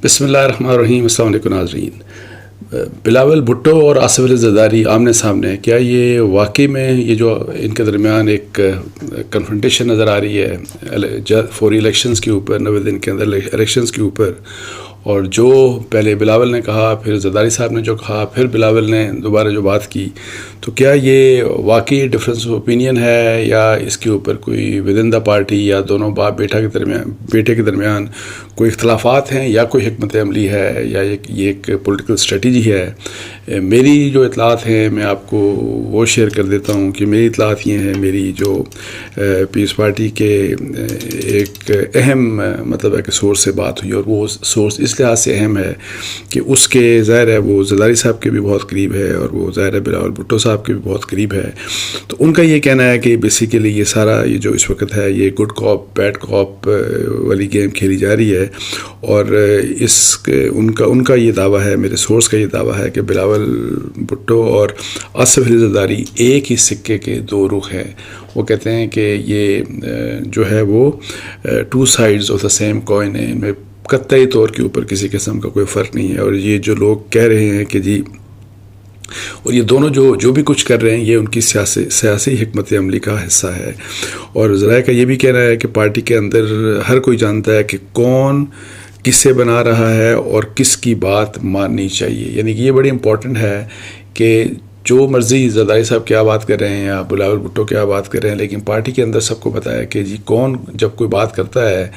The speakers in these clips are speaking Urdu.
بسم اللہ الرحمن الرحیم۔ السلام علیکم ناظرین۔ بلاول بھٹو اور آصف علی زرداری آمنے سامنے، کیا یہ واقعی میں یہ جو ان کے درمیان ایک کنفرنٹیشن نظر آ رہی ہے فوری الیکشنز کے اوپر، 90 دن کے اندر الیکشنز کے اوپر، اور جو پہلے بلاول نے کہا، پھر زرداری صاحب نے جو کہا، پھر بلاول نے دوبارہ جو بات کی، تو کیا یہ واقعی ڈفرینس آف اوپینین ہے یا اس کے اوپر کوئی ود ان دا پارٹی یا دونوں باپ بیٹے کے درمیان کوئی اختلافات ہیں یا کوئی حکمت عملی ہے یا یہ ایک پولیٹیکل اسٹریٹجی ہے؟ میری جو اطلاعات ہیں میں آپ کو وہ شیئر کر دیتا ہوں کہ میری اطلاعات یہ ہیں، میری جو پیس پارٹی کے ایک اہم مطلب ہے کہ سورس سے بات ہوئی، اور وہ سورس اس لحاظ سے اہم ہے کہ اس کے ظاہر ہے وہ زرداری صاحب کے بھی بہت قریب ہے، اور وہ ظاہر ہے بلاول بھٹو صاحب کے بھی بہت قریب ہے۔ تو ان کا یہ کہنا ہے کہ بیسیکلی یہ سارا یہ جو اس وقت ہے یہ گڈ کاپ بیڈ کاپ والی گیم کھیلی جا رہی ہے، اور ان کا یہ دعویٰ ہے، میرے سورس کا یہ دعویٰ ہے کہ بلاول بھٹو اور آصف علی زرداری ایک ہی سکے کے دو رخ ہیں۔ وہ کہتے ہیں کہ یہ جو ہے وہ two sides of the same coin ہے، ان میں قطعی طور کے اوپر کسی قسم کا کوئی فرق نہیں ہے۔ اور یہ جو لوگ کہہ رہے ہیں کہ جی، اور یہ دونوں جو بھی کچھ کر رہے ہیں یہ ان کی سیاسی حکمت عملی کا حصہ ہے۔ اور ذرائع کا یہ بھی کہنا ہے کہ پارٹی کے اندر ہر کوئی جانتا ہے کہ کون کسے بنا رہا ہے اور کس کی بات ماننی چاہیے، یعنی کہ یہ بڑی امپورٹنٹ ہے کہ جو مرضی زرداری صاحب کیا بات کر رہے ہیں یا بلاول بھٹو کیا بات کر رہے ہیں، لیکن پارٹی کے اندر سب کو پتہ ہے کہ جی کون جب کوئی بات کرتا ہے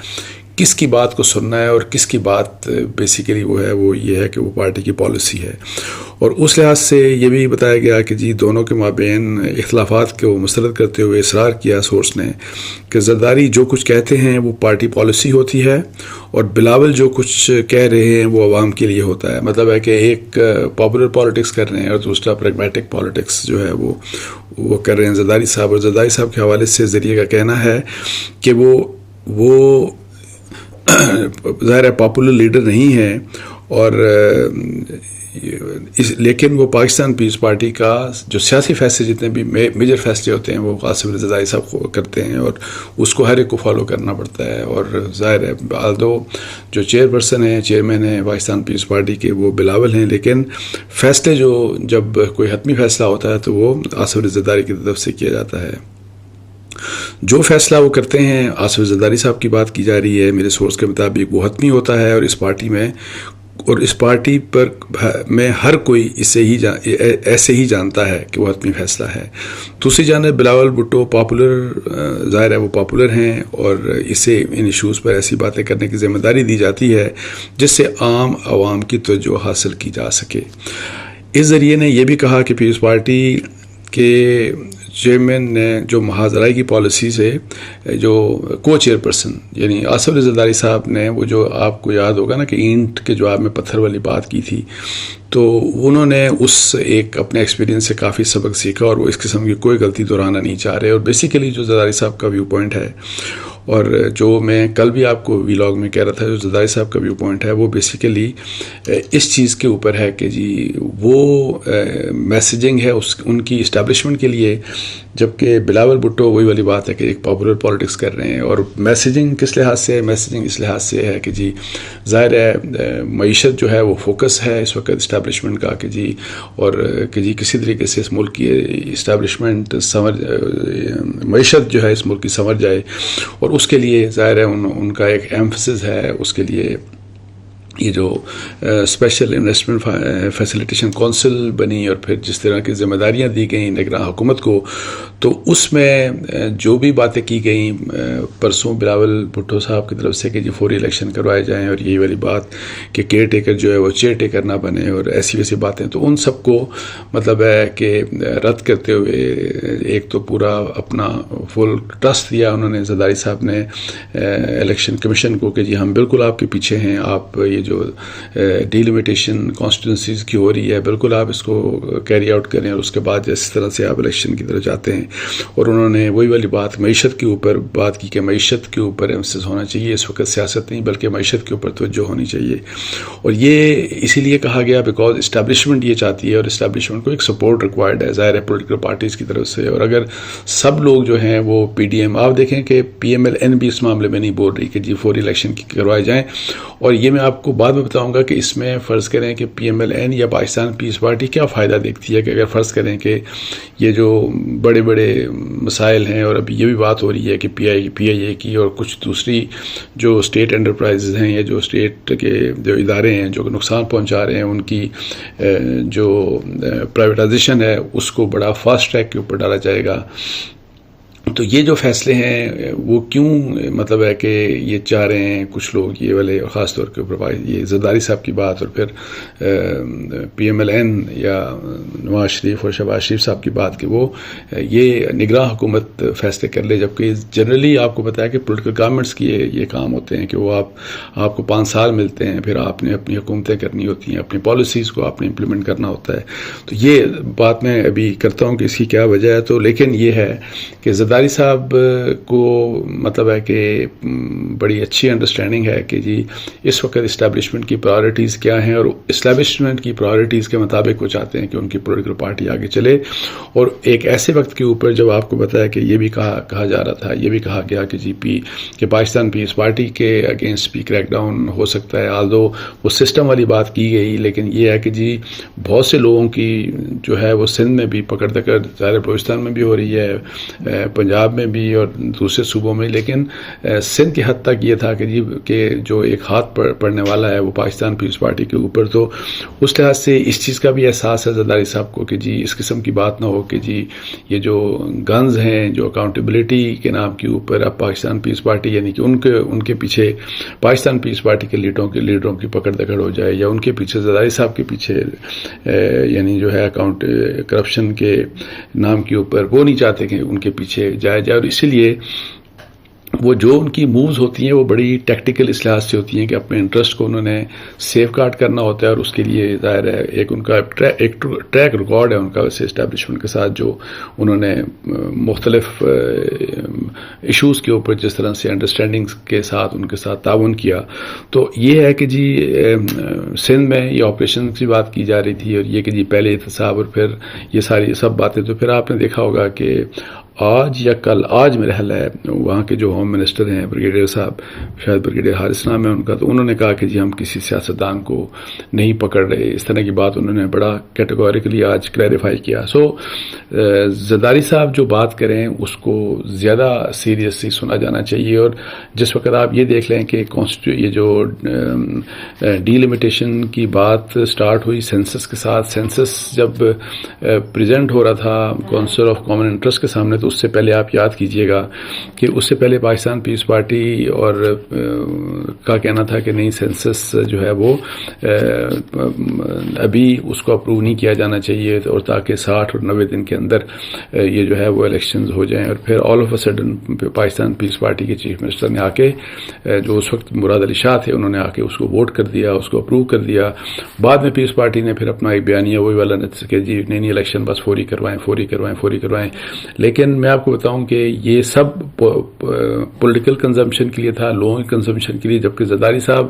کس کی بات کو سننا ہے اور کس کی بات بیسیکلی وہ ہے، وہ یہ ہے کہ وہ پارٹی کی پالیسی ہے۔ اور اس لحاظ سے یہ بھی بتایا گیا کہ جی دونوں کے مابین اختلافات کو مسترد کرتے ہوئے اصرار کیا سورس نے کہ زرداری جو کچھ کہتے ہیں وہ پارٹی پالیسی ہوتی ہے، اور بلاول جو کچھ کہہ رہے ہیں وہ عوام کے لیے ہوتا ہے۔ مطلب ہے کہ ایک پاپولر پالیٹکس کر رہے ہیں اور دوسرا پریگمیٹک پالیٹکس جو ہے وہ کر رہے ہیں زرداری صاحب۔ اور زرداری صاحب کے حوالے سے ذریعے کا کہنا ہے کہ وہ ظاہر ہے پاپولر لیڈر نہیں ہیں، اور لیکن وہ پاکستان پیس پارٹی کا جو سیاسی فیصلے جتنے بھی میجر فیصلے ہوتے ہیں وہ آصف علی زرداری صاحب کرتے ہیں، اور اس کو ہر ایک کو فالو کرنا پڑتا ہے۔ اور ظاہر ہے آلدو جو چیئرمین ہیں پاکستان پیس پارٹی کے وہ بلاول ہیں، لیکن فیصلے جب کوئی حتمی فیصلہ ہوتا ہے تو وہ آصف علی زرداری کی طرف سے کیا جاتا ہے۔ جو فیصلہ وہ کرتے ہیں، آصف زرداری صاحب کی بات کی جا رہی ہے، میرے سورس کے مطابق وہ حتمی ہوتا ہے، اور اس پارٹی میں ہر کوئی ایسے ہی جانتا ہے کہ وہ حتمی فیصلہ ہے۔ دوسری جانب بلاول بھٹو ظاہر ہے وہ پاپولر ہیں، اور اسے ان ایشوز پر ایسی باتیں کرنے کی ذمہ داری دی جاتی ہے جس سے عام عوام کی توجہ حاصل کی جا سکے۔ اس ذریعے نے یہ بھی کہا کہ پیپلز پارٹی کے چیئرمین نے جو محاذرائی کی پالیسی سے جو کو چیئر پرسن یعنی آصف علی زرداری صاحب نے، وہ جو آپ کو یاد ہوگا نا کہ اینٹ کے جواب میں پتھر والی بات کی تھی، تو انہوں نے اس ایک اپنے ایکسپیرینس سے کافی سبق سیکھا، اور وہ اس قسم کی کوئی غلطی دہرانا نہیں چاہ رہے۔ اور بیسیکلی جو زرداری صاحب کا ویو پوائنٹ ہے، اور جو میں کل بھی آپ کو ویلاگ میں کہہ رہا تھا، جو زرداری صاحب کا ویو پوائنٹ ہے وہ بیسیکلی اس چیز کے اوپر ہے کہ جی وہ میسیجنگ ہے ان کی اسٹیبلشمنٹ کے لیے، جبکہ بلاول بھٹو وہی والی بات ہے کہ ایک پاپولر پالیٹکس کر رہے ہیں۔ اور میسیجنگ کس لحاظ سے ہے؟ میسیجنگ اس لحاظ سے ہے کہ جی ظاہر ہے معیشت جو ہے وہ فوکس ہے اس وقت اسٹیبلشمنٹ کا، کہ جی اور کہ جی کسی طریقے سے اس ملک کی اسٹیبلشمنٹ معیشت جو ہے اس ملک کی سنور جائے، اور اس کے لیے ظاہر ہے ان کا ایک ایمفسس ہے، اس کے لیے یہ جو اسپیشل انویسٹمنٹ فیسیلیٹیشن کونسل بنی، اور پھر جس طرح کی ذمہ داریاں دی گئیں نگراں حکومت کو، تو اس میں جو بھی باتیں کی گئیں پرسوں بلاول بھٹو صاحب کی طرف سے کہ جی فوری الیکشن کروائے جائیں، اور یہی والی بات کہ کیئر ٹیکر جو ہے وہ چیئر ٹیکر نہ بنے، اور ایسی ویسی باتیں، تو ان سب کو مطلب ہے کہ رد کرتے ہوئے ایک تو پورا اپنا فل ٹرسٹ دیا انہوں نے زرداری صاحب نے الیکشن کمیشن کو کہ جی ہم بالکل آپ کے پیچھے ہیں، آپ یہ جو ڈیلیمیٹیشن کانسٹیٹوئنسیز کی ہو رہی ہے بالکل آپ اس کو کیری آؤٹ کریں، اور اس کے بعد جس طرح سے آپ الیکشن کی طرف جاتے ہیں۔ اور انہوں نے وہی والی بات معیشت کے اوپر بات کی کہ معیشت کے اوپر ایمفسس ہونا چاہیے، اس وقت سیاست نہیں بلکہ معیشت کے اوپر توجہ ہونی چاہیے۔ اور یہ اسی لیے کہا گیا بیکاز اسٹیبلشمنٹ یہ چاہتی ہے، اور اسٹیبلشمنٹ کو ایک سپورٹ ریکوائرڈ ہے ظاہر ہے پولیٹیکل پارٹیز کی طرف سے۔ اور اگر سب لوگ جو ہیں وہ پی ڈی ایم، آپ دیکھیں کہ پی ایم ایل این بھی اس معاملے میں نہیں بول رہی کہ جی فوری الیکشن کی کروائے جائیں، اور یہ میں آپ کو کو بعد میں بتاؤں گا کہ اس میں فرض کریں کہ PMLN یا پاکستان پیس پارٹی کیا فائدہ دیکھتی ہے، کہ اگر فرض کریں کہ یہ جو بڑے بڑے مسائل ہیں، اور ابھی یہ بھی بات ہو رہی ہے کہ PIA کی اور کچھ دوسری جو اسٹیٹ انٹرپرائزز ہیں یا جو اسٹیٹ کے جو ادارے ہیں جو نقصان پہنچا رہے ہیں، ان کی جو پرائیویٹائزیشن ہے اس کو بڑا فاسٹ ٹریک کے اوپر ڈالا جائے گا. تو یہ جو فیصلے ہیں وہ کیوں مطلب ہے کہ یہ چاہ رہے ہیں کچھ لوگ، یہ والے خاص طور کے اوپر یہ زرداری صاحب کی بات، اور پھر PMLN یا نواز شریف اور شہباز شریف صاحب کی بات کہ وہ یہ نگراں حکومت فیصلے کر لے، جبکہ جنرلی آپ کو پتا ہے کہ پولیٹیکل گورنمنٹس کی یہ کام ہوتے ہیں کہ وہ آپ کو 5 سال ملتے ہیں، پھر آپ نے اپنی حکومتیں کرنی ہوتی ہیں، اپنی پالیسیز کو آپ نے امپلیمنٹ کرنا ہوتا ہے. تو یہ بات میں ابھی کرتا ہوں کہ اس کی کیا وجہ ہے. تو لیکن یہ ہے کہ زرداری صاحب کو مطلب ہے کہ بڑی اچھی انڈرسٹینڈنگ ہے کہ جی اس وقت اسٹیبلشمنٹ کی پرائرٹیز کیا ہیں، اور اسٹیبلشمنٹ کی پرائرٹیز کے مطابق وہ چاہتے ہیں کہ ان کی پولیٹیکل پارٹی آگے چلے. اور ایک ایسے وقت کے اوپر جب آپ کو پتا ہے کہ یہ بھی کہا جا رہا تھا، یہ بھی کہا گیا کہ کہ پاکستان پیس پارٹی کے اگینسٹ بھی کریک ڈاؤن ہو سکتا ہے، آلدو وہ سسٹم والی بات کی گئی، لیکن یہ ہے کہ جی بہت سے لوگوں کی جو ہے وہ سندھ میں بھی پکڑ دکڑ ظاہر بلوچستان میں بھی ہو رہی ہے، پنجاب میں بھی اور دوسرے صوبوں میں، لیکن سندھ کی حد تک یہ تھا کہ جی کہ جو ایک ہاتھ پڑنے والا ہے وہ پاکستان پیپلز پارٹی کے اوپر. تو اس لحاظ سے اس چیز کا بھی احساس ہے زرداری صاحب کو کہ جی اس قسم کی بات نہ ہو کہ جی یہ جو گنز ہیں جو اکاؤنٹیبلٹی کے نام کے اوپر اب پاکستان پیپلز پارٹی یعنی کہ ان کے پیچھے پاکستان پیپلز پارٹی کے لیڈروں کی پکڑ دکڑ ہو جائے، یا ان کے پیچھے زرداری صاحب کے پیچھے یعنی جو ہے کرپشن کے نام کے اوپر وہ نہیں چاہتے کہ ان کے پیچھے جائے. اور اسی لیے وہ جو ان کی مووز ہوتی ہیں وہ بڑی ٹیکٹیکل اس لحاظ سے ہوتی ہیں کہ اپنے انٹرسٹ کو انہوں نے سیف گارڈ کرنا ہوتا ہے، اور اس کے لیے ظاہر ہے ایک ان کا ایک ٹریک ریکارڈ ہے ان کا ویسے اسٹیبلشمنٹ کے ساتھ، جو انہوں نے مختلف ایشوز کے اوپر جس طرح سے انڈرسٹینڈنگ کے ساتھ ان کے ساتھ تعاون کیا. تو یہ ہے کہ جی سندھ میں یہ آپریشن کی بات کی جا رہی تھی، اور یہ کہ جی پہلے احتساب اور پھر یہ ساری سب باتیں. تو پھر آپ نے دیکھا ہوگا کہ آج میرا خیال ہے وہاں کے جو ہوم منسٹر ہیں بریگیڈیئر صاحب، شاید بریگیڈیئر حارث نام ہے ان کا، تو انہوں نے کہا کہ جی ہم کسی سیاستدان کو نہیں پکڑ رہے. اس طرح کی بات انہوں نے بڑا کیٹیگوریکلی آج کلیریفائی کیا. زرداری صاحب جو بات کریں اس کو زیادہ سیریسلی سنا جانا چاہیے. اور جس وقت آپ یہ دیکھ لیں کہ یہ جو ڈی لمیٹیشن کی بات سٹارٹ ہوئی سینسس کے ساتھ، سینسس جب پریزنٹ ہو رہا تھا کونسل آف کامن انٹرسٹ کے سامنے، تو اس سے پہلے آپ یاد کیجئے گا کہ اس سے پہلے پاکستان پیپلز پارٹی اور کا کہنا تھا کہ نہیں سینسس جو ہے وہ ابھی اس کو اپروو نہیں کیا جانا چاہیے، اور تاکہ 60 اور 90 دن کے اندر یہ جو ہے وہ الیکشنز ہو جائیں. اور پھر all of a sudden Pakistan Peoples Party کے چیف منسٹر نے آ کے جو اس وقت مراد علی شاہ تھے، انہوں نے آ کے اس کو ووٹ کر دیا، اس کو اپروو کر دیا. بعد میں پیپلز پارٹی نے پھر اپنا ایک بیانیہ وہی والا کہ جی نہیں الیکشن بس فوری کروائیں. لیکن میں آپ کو بتاؤں کہ یہ سب پولیٹیکل کنزمپشن کے لیے تھا، لوگوں کی کنزمپشن کے لیے، جبکہ زرداری صاحب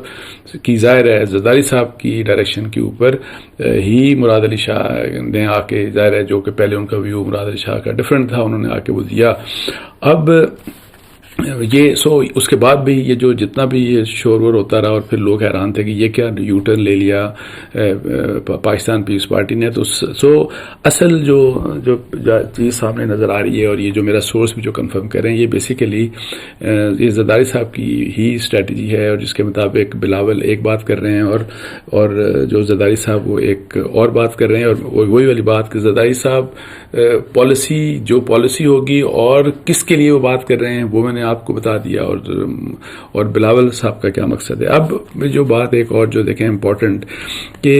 کی ظاہر ہے زرداری صاحب کی ڈائریکشن کے اوپر ہی مراد علی شاہ نے آ کے ظاہر ہے جو کہ پہلے ان کا ویو مراد علی شاہ کا ڈیفرنٹ تھا، انہوں نے آ کے وہ دیا. اب یہ اس کے بعد بھی یہ جو جتنا بھی یہ شور وور ہوتا رہا، اور پھر لوگ حیران تھے کہ یہ کیا یو ٹرن لے لیا پاکستان پیپلز پارٹی نے. تو اصل جو چیز سامنے نظر آ رہی ہے، اور یہ جو میرا سورس بھی جو کنفرم کر رہے ہیں، یہ بیسیکلی یہ زرداری صاحب کی ہی اسٹریٹجی ہے، اور جس کے مطابق بلاول ایک بات کر رہے ہیں اور جو زرداری صاحب وہ ایک اور بات کر رہے ہیں. اور وہی والی بات کہ زرداری صاحب پالیسی ہوگی اور کس کے لیے وہ بات کر رہے ہیں وہ میں نے آپ کو بتا دیا، اور بلاول صاحب کا کیا مقصد ہے. اب جو بات ایک اور جو دیکھیں امپورٹنٹ کہ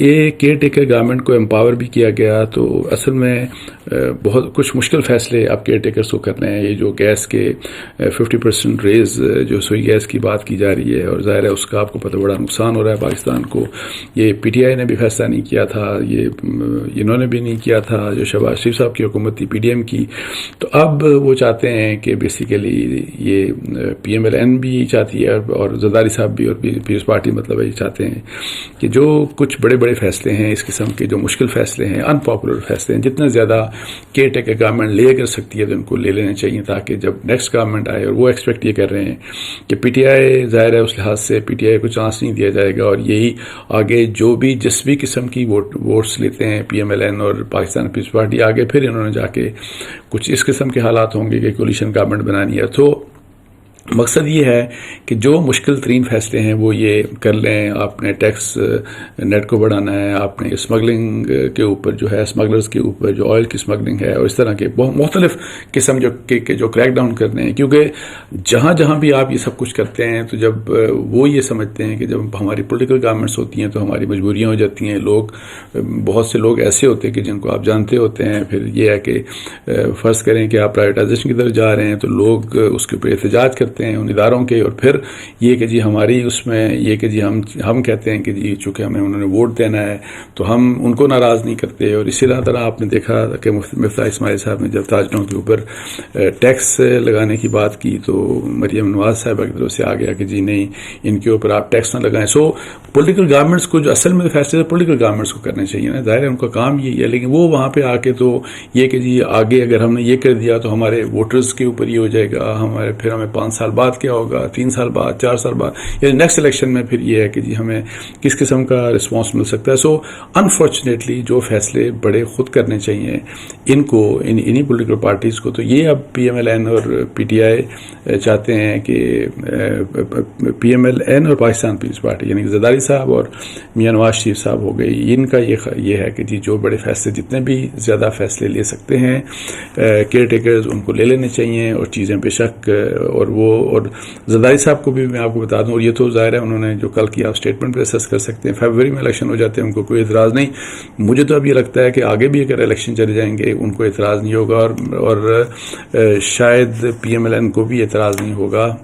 یہ کیئر ٹیکر گورنمنٹ کو امپاور بھی کیا گیا، تو اصل میں بہت کچھ مشکل فیصلے آپ کیئر ٹیکرز کو کرنے ہیں. یہ جو گیس کے 50% ریز جو سوئی گیس کی بات کی جا رہی ہے، اور ظاہر ہے اس کا آپ کو پتہ بڑا نقصان ہو رہا ہے پاکستان کو. یہ PTI نے بھی فیصلہ نہیں کیا تھا، یہ انہوں نے بھی نہیں کیا تھا جو شہباز شریف صاحب کی حکومت تھی PDM کی. تو اب وہ چاہتے ہیں کہ بیسیکلی پریکٹیکلی یہ پی ایم ایل این بھی یہی چاہتی ہے اور زرداری صاحب بھی اور پیپلز پارٹی مطلب یہ چاہتے ہیں کہ جو کچھ بڑے بڑے فیصلے ہیں اس قسم کے جو مشکل فیصلے ہیں ان پاپولر فیصلے ہیں جتنا زیادہ کیئر ٹیکر گورنمنٹ لے کر سکتی ہے تو ان کو لے لینے چاہیے تاکہ جب نیکسٹ گورنمنٹ آئے اور وہ ایکسپیکٹ یہ کر رہے ہیں کہ پی ٹی آئی ظاہر ہے اس لحاظ سے پی ٹی آئی کو چانس نہیں دیا جائے گا اور یہی آگے جو بھی جس بھی قسم کی ووٹس لیتے ہیں پی ایم ایل این اور پاکستان پیپلز پارٹی آگے پھر انہوں نے جا کے کچھ اس قسم کے حالات ہوں گے کہ کولیشن گورنمنٹ بنانی ہے. تو مقصد یہ ہے کہ جو مشکل ترین فیصلے ہیں وہ یہ کر لیں. آپ نے ٹیکس نیٹ کو بڑھانا ہے, آپ نے اسمگلنگ کے اوپر جو ہے اسمگلرز کے اوپر جو آئل کی اسمگلنگ ہے اور اس طرح کے بہت مختلف قسم جو کریک ڈاؤن کرنے ہیں, کیونکہ جہاں جہاں بھی آپ یہ سب کچھ کرتے ہیں تو جب وہ یہ سمجھتے ہیں کہ جب ہماری پولیٹیکل گورنمنٹس ہوتی ہیں تو ہماری مجبوریاں ہو جاتی ہیں. بہت سے لوگ ایسے ہوتے ہیں کہ جن کو آپ جانتے ہوتے ہیں, پھر یہ ہے کہ فرض کریں کہ آپ پرائیویٹائزیشن کی طرف جا رہے ہیں تو لوگ اس کے اوپر احتجاج کرتے ہیں ان اداروں کے, اور پھر یہ کہ جی ہماری اس میں یہ کہ جی ہم کہتے ہیں کہ جی چونکہ ہمیں انہوں نے ووٹ دینا ہے تو ہم ان کو ناراض نہیں کرتے. اور اسی طرح آپ نے دیکھا کہ مفتاح اسماعیل صاحب نے جب تاجروں کے اوپر ٹیکس لگانے کی بات کی تو مریم نواز صاحبہ کی طرف سے آ گیا کہ جی نہیں ان کے اوپر آپ ٹیکس نہ لگائیں. سو پولیٹیکل گورنمنٹس کو جو اصل میں فیصلے پولیٹیکل گورنمنٹس کو کرنے چاہیے نا, ظاہر ہے ان کا کام یہی ہے, لیکن وہ وہاں پہ آ کے تو یہ کہ جی آگے اگر ہم نے یہ کر دیا تو ہمارے ووٹرز کے اوپر یہ ہو جائے گا, پھر ہمیں 5 سال بعد کیا ہوگا, 3 سال بعد, 4 سال بعد, یعنی نیکسٹ الیکشن میں پھر یہ ہے کہ جی ہمیں کس قسم کا رسپانس مل سکتا ہے. سو انفارچونیٹلی جو فیصلے بڑے خود کرنے چاہیے ان کو انہی پولیٹیکل پارٹیز کو, تو یہ اب پی ایم ایل این اور پی ٹی آئی چاہتے ہیں کہ پی ایم ایل این اور پاکستان پیپلز پارٹی یعنی زرداری صاحب اور میاں نواز شریف صاحب ہو گئی, ان کا یہ ہے کہ جی جو بڑے فیصلے جتنے بھی زیادہ فیصلے لے سکتے ہیں کیئر ٹیکرز ان کو لے لینے چاہیے. اور چیزیں بے شک اور زرداری صاحب کو بھی میں آپ کو بتا دوں, اور یہ تو ظاہر ہے انہوں نے جو کل کیا اسٹیٹمنٹ پہ اسیس کر سکتے ہیں, فیبروری میں الیکشن ہو جاتے ہیں ان کو کوئی اعتراض نہیں. مجھے تو اب یہ لگتا ہے کہ آگے بھی اگر الیکشن چلے جائیں گے ان کو اعتراض نہیں ہوگا اور شاید پی ایم ایل این کو بھی اعتراض نہیں ہوگا.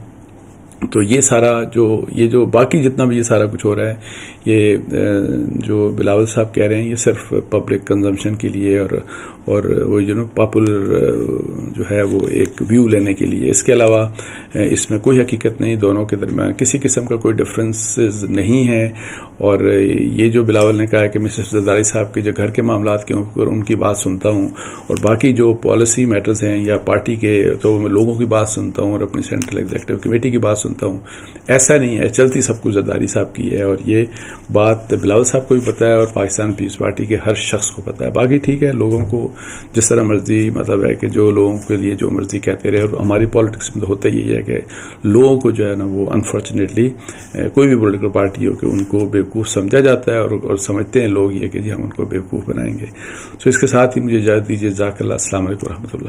تو یہ سارا جو باقی جتنا بھی یہ سارا کچھ ہو رہا ہے یہ جو بلاول صاحب کہہ رہے ہیں یہ صرف پبلک کنزمپشن کے لیے اور وہ پاپولر جو ہے وہ ایک ویو لینے کے لیے, اس کے علاوہ اس میں کوئی حقیقت نہیں, دونوں کے درمیان کسی قسم کا کوئی ڈفرینسز نہیں ہے. اور یہ جو بلاول نے کہا ہے کہ میں صرف زرداری صاحب کے جو گھر کے معاملات کے اوپر ان کی بات سنتا ہوں اور باقی جو پالیسی میٹرز ہیں یا پارٹی کے تو میں لوگوں کی بات سنتا ہوں اور اپنی سینٹرل ایگزیکٹو کمیٹی کی بات سنتا ہوں, ایسا نہیں ہے. چلتی سب کچھ زرداری صاحب کی ہے, اور یہ بات بلاول صاحب کو بھی پتہ ہے اور پاکستان پیپلز پارٹی کے ہر شخص کو پتہ ہے. باقی ٹھیک ہے لوگوں کو جس طرح مرضی مطلب ہے کہ جو لوگوں کے لیے جو مرضی کہتے رہے, اور ہماری پالیٹکس میں تو ہوتا ہی ہے کہ لوگوں کو جو ہے نا وہ انفارچونیٹلی کوئی بھی پولیٹیکل پارٹی ہو کہ ان کو بیوقوف سمجھا جاتا ہے اور سمجھتے ہیں لوگ یہ کہ جی ہم ان کو بیوقوف بنائیں گے. تو اس کے ساتھ ہی مجھے اجازت دیجیے. جزاک اللہ. السلام علیکم و رحمۃ اللہ.